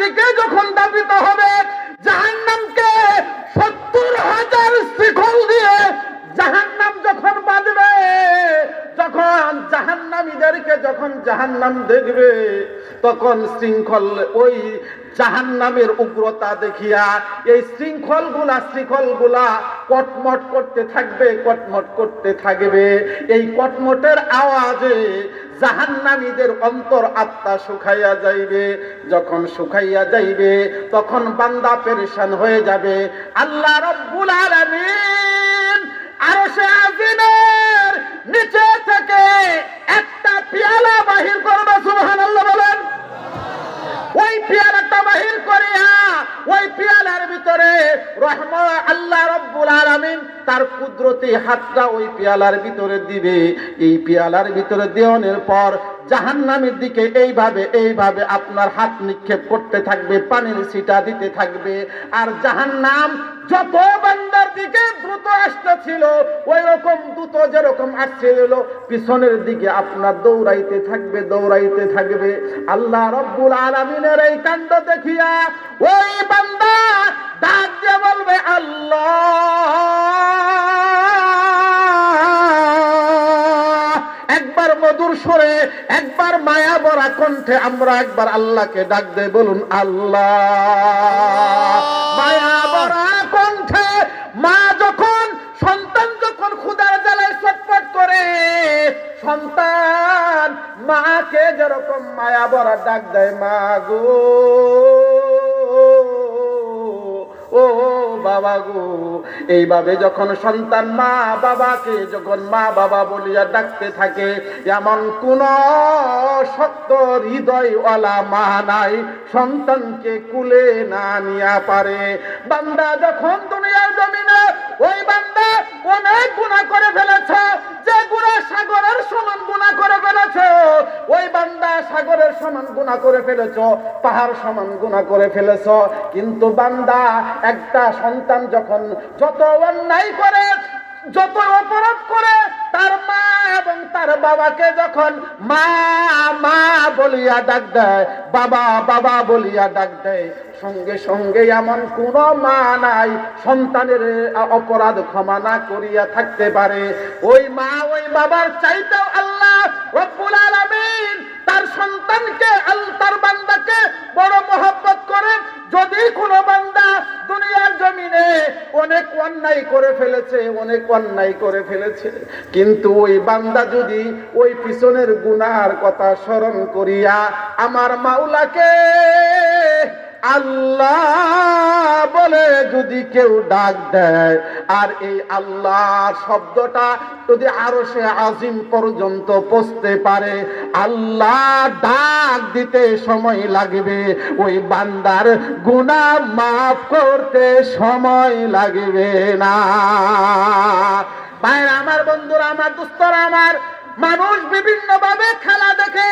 দিকে যখন ধাবিত হবে, জাহান্নামকে 70,000 শিকল দিয়ে জাহান্নাম যখন বাঁধবে, যখন জাহান্নামীদেরকে যখন জাহান্নাম দেখবে, তখন শৃঙ্খল ওই জাহান্নামের উগ্রতা দেখিয়া এই শৃঙ্খলগুলা কটমট করতে থাকবে, কটমট করতে থাকবে। এই কটমটের আওয়াজে জাহান্নামীদের অন্তর আত্মা শুকাইয়া যাইবে। যখন শুকাইয়া যাইবে, তখন বান্দা পেরেশান হয়ে যাবে। আল্লাহ রাব্বুল আলামিন আরশে আজিমের নিচে থেকে একটা পেয়ালা বাহির করবে। সুবহানাল্লাহ বলেন। ওই পেয়ালাটা বাহির করিয়া ওই পেয়ালার ভিতরে আল্লাহ রাব্বুল আলামিন তার কুদরতি হাতটা ওই পেয়ালার ভিতরে দিবে। এই পেয়ালার ভিতরে দেওয়ানোর পর জাহান্নামের দিকে এইভাবে আপনার হাত নিক্ষেপ করতে থাকবে, পানির ছিটা দিতে থাকবে। আর জাহান্নাম যত বান্দার দিকে দ্রুত আসতেছিল, ওই রকম দ্রুত যেরকম আসছিল, পিছনের দিকে আপনার দৌড়াইতে থাকবে। আল্লাহ রাব্বুল আলামিনের এই কাণ্ড দেখিয়া ওই বান্দা ডাক দিয়ে বলবে, আল্লাহ। একবার মধুর সুরে, একবার মায়া ভরা কণ্ঠে আমরা একবার আল্লাহকে ডাক দেই, বলুন আল্লাহ। মায়া ভরা কণ্ঠে মা যখন সন্তান যখন ক্ষুধার জ্বালায় ছটফট করে, সন্তান মাকে যেরকম মায়া ভরা ডাক দেয়, মা গো, ও বাবা গো, এইভাবে যখন সন্তান মা বাবাকে যখন মা বাবা বলিয়া ডাকতে থাকে, এমন কোন শক্ত হৃদয়ওয়ালা মা নাই সন্তানকে কুলে না নিয়া পারে। বান্দা যখন দুনিয়ার জমিনে ওই বান্দা অনেক গুনাহ করে ফেলেছে, যে গুনাহ সাগরের সমান গুনাহ করে ফেলেছে, ওই বান্দা সাগরের সমান গুনাহ করে ফেলেছ, পাহাড় সমান গুনাহ করে ফেলেছ। কিন্তু বান্দা একটা সন্তান যখন যত অন্যায় করে, যত অপরাধ করে, তার মা এবং তার বাবাকে যখন মা মা বলিয়া ডাক দেয়, বাবা বাবা বলিয়া ডাক দেয়, সঙ্গে সঙ্গে এমন কোন মা নাই সন্তানের অপরাধ ক্ষমা না করিয়া থাকতে পারে। ওই মা ওই বাবার চাইতেও আল্লাহ রাব্বুল আলামিন তার সন্তানকে, তার বান্দাকে বড় মহব্বত করে। যদি কোনো বান্দা দুনিয়ার জমিনে অনেক অন্যায় করে ফেলেছে, কিন্তু ওই বান্দা যদি ওই পিছনের গুনার কথা স্মরণ করিয়া আমার মাওলাকে আল্লাহ বলে যদি কেউ ডাক দেয়, আর এই আল্লাহ শব্দটা যদি আরশে আজিম পর্যন্ত পৌঁছতে পারে, আল্লাহ ডাক দিতে সময় লাগবে, ওই বান্দার গুনাহ মাফ করতে সময় লাগবে না। ভাইরা আমার, বন্ধুরা আমার, দোস্তরা আমার, মানুষ বিভিন্ন ভাবে খেলা দেখে,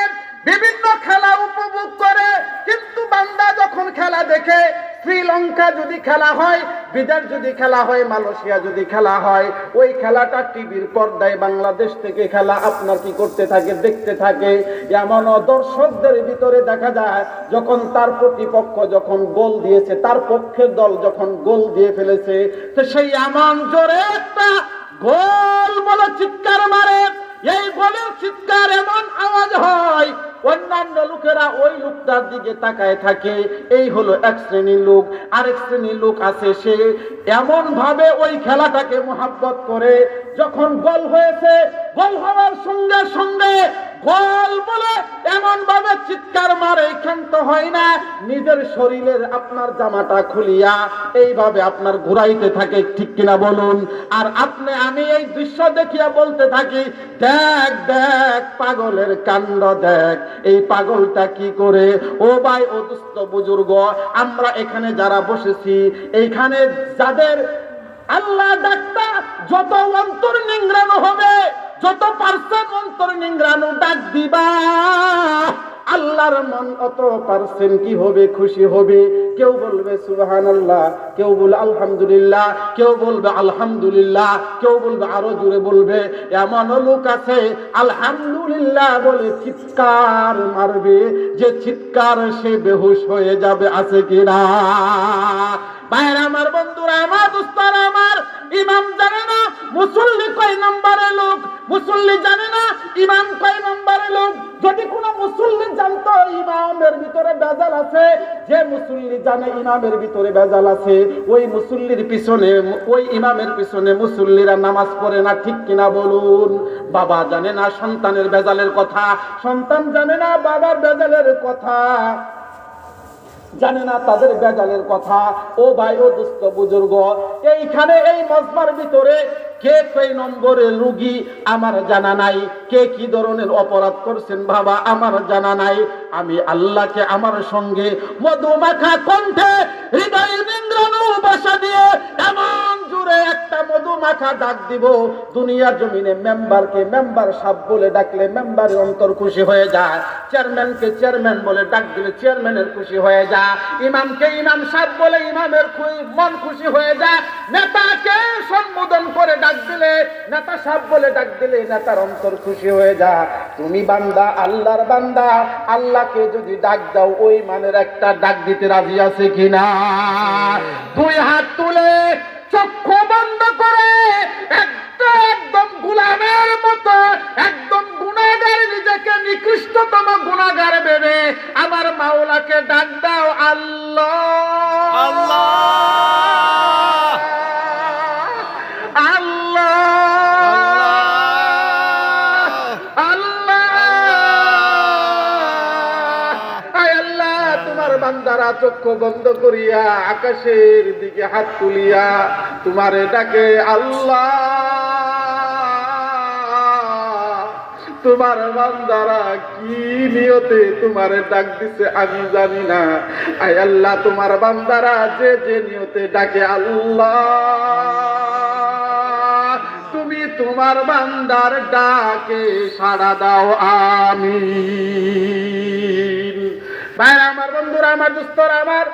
বিভিন্ন খেলা উপভোগ করে, কিন্তু বান্দা যখন খেলা দেখে, শ্রীলঙ্কা যদি খেলা হয়, বিদেশ যদি খেলা হয়, মালয়েশিয়া যদি খেলা হয়, ওই খেলাটা টিভির পর্দায় বাংলাদেশ থেকে খেলা আপনার কি করতে থাকে, দেখতে থাকে। এমন দর্শকদের ভিতরে দেখা যায়, যখন তার প্রতিপক্ষ যখন গোল দিয়েছে, তার পক্ষের দল যখন গোল দিয়ে ফেলেছে, তো সেই এমন জোরে একটা গোল বলে চিৎকার মারে, এই গোলের চিৎকার এমন আওয়াজ হয়, অন্যান্য লোকেরা ওই লোকটার দিকে তাকায় থাকে। এই হলো এক শ্রেণীর লোক। আরেক শ্রেণীর লোক আছে, সে এমন ভাবে ওই খেলাটাকে মোহাব্বত করে, যখন গোল হয়েছে, গোল হওয়ার সঙ্গে সঙ্গে গোল বলে এমন ভাবে চিৎকার মারে, ক্ষান্ত হয় না, নিজের শরীরের আপনার জামাটা খুলিয়া এইভাবে আপনার ঘুরাইতে থাকে, ঠিক কিনা বলুন। আর আপনি আমি এই দৃশ্য দেখিয়া বলতে থাকি, দেখ দেখ পাগলের কাণ্ড দেখ, এই পাগলটা কি করে। ও ভাই, ও দুস্থ বুজুর্গ, আমরা এখানে যারা বসেছি, এইখানে যাদের আল্লাহ ডাকটা যত অন্তর নিংড়ানো হবে, যত পার্সেন্ট অন্তর নিংড়ানো ডাক দিবা, আল্লাহর মন অত পার্সেন্ট কি হবে, খুশি হবে। কেউ বলবে সুবহানাল্লাহ, কেউ বলবে আলহামদুলিল্লাহ, কেউ বলবে আলহামদুলিল্লাহ, কেউ বলবে আরো জোরে বলবে। এমন লোক আছে আলহামদুলিল্লাহ বলে চিৎকার মারবে, যে চিৎকার সে বেহুশ হয়ে যাবে। আছে কিনা? ভাইরা আমার, বন্ধুরা আমার, দোস্তারা আমার, ইমাম জানে না মুসল্লি কয় নম্বরে লোক, মুসল্লি জানে না ইমাম কয় নম্বরে লোক। যদি কোনো মুসল্লি জানতো ইমামের ভিতরে বেজাল আছে, যে মুসল্লি জানে ইমামের ভিতরে বেজাল আছে, ওই মুসল্লির পিছনে, ওই ইমামের পিছনে মুসল্লিরা নামাজ পড়ে না। ঠিক কিনা বলুন? বাবা জানে না সন্তানের বেজালের কথা, সন্তান জানে না বাবার বেজালের কথা, জানে না তাদের বেজালের কথা। ও ভাই, ও দুস্থ বুজুর্গ, এইখানে এই মজমার ভিতরে কে কই নম্বরের রোগী আমার জানা নাই, কে কি ধরনের অপরাধ করছেন বাবা আমার জানা নাই। আমি আল্লাহকে আমার সঙ্গে মধুমাখা কণ্ঠে হৃদয় নিংড়ানো ভাষা দিয়ে এমন জোরে একটা মধুমাখা ডাক দিব, দুনিয়ার জমিনে মেম্বারকে মেম্বার সাহেব বলে ডাকলে মেম্বারের অন্তর খুশি হয়ে যায়, চেয়ারম্যানকে চেয়ারম্যান বলে ডাক দিলে চেয়ারম্যানের খুশি হয়ে যায়, ইমামকে ইমাম সাহেব বলে ইমামের মন খুশি হয়ে যায়, নেতাকে সম্বোধন করে ডাক দিলে, নেতা সাহেব বলে ডাক দিলে নেতার অন্তর খুশি হয়ে যায়। তুমি বান্দা, আল্লাহর বান্দা, আল্লাহকে যদি ডাক দাও ওই মানের একটা ডাক দিতে রাজি আছে কিনা? দুই হাত তুলে চক্ষু বন্ধ করে একদম গোলামের মতো, একদম গুনাহগার, নিজেকে নিকৃষ্টতম গুনাহগার ভেবে আমার মাওলাকে ডাক দাও, আল্লাহ আল্লাহ আল্লাহ আল্লাহ। আয় আল্লাহ, তোমার বান্দারা চক্ষু বন্ধ করিয়া আকাশের দিকে হাত তুলিয়া তোমারে ডাকে, আল্লাহ। তোমার বান্দারা কি নিয়তে তোমারে ডাক দিছে আমি জানি না। আয় আল্লাহ, তোমার বান্দারা যে যে নিয়তে ডাকে, আল্লাহ তুমি তোমার বান্দার ডাকে সাড়া দাও, আমিন। ভাইরা আমার, বন্ধুরা আমার, দোস্তরা আমার,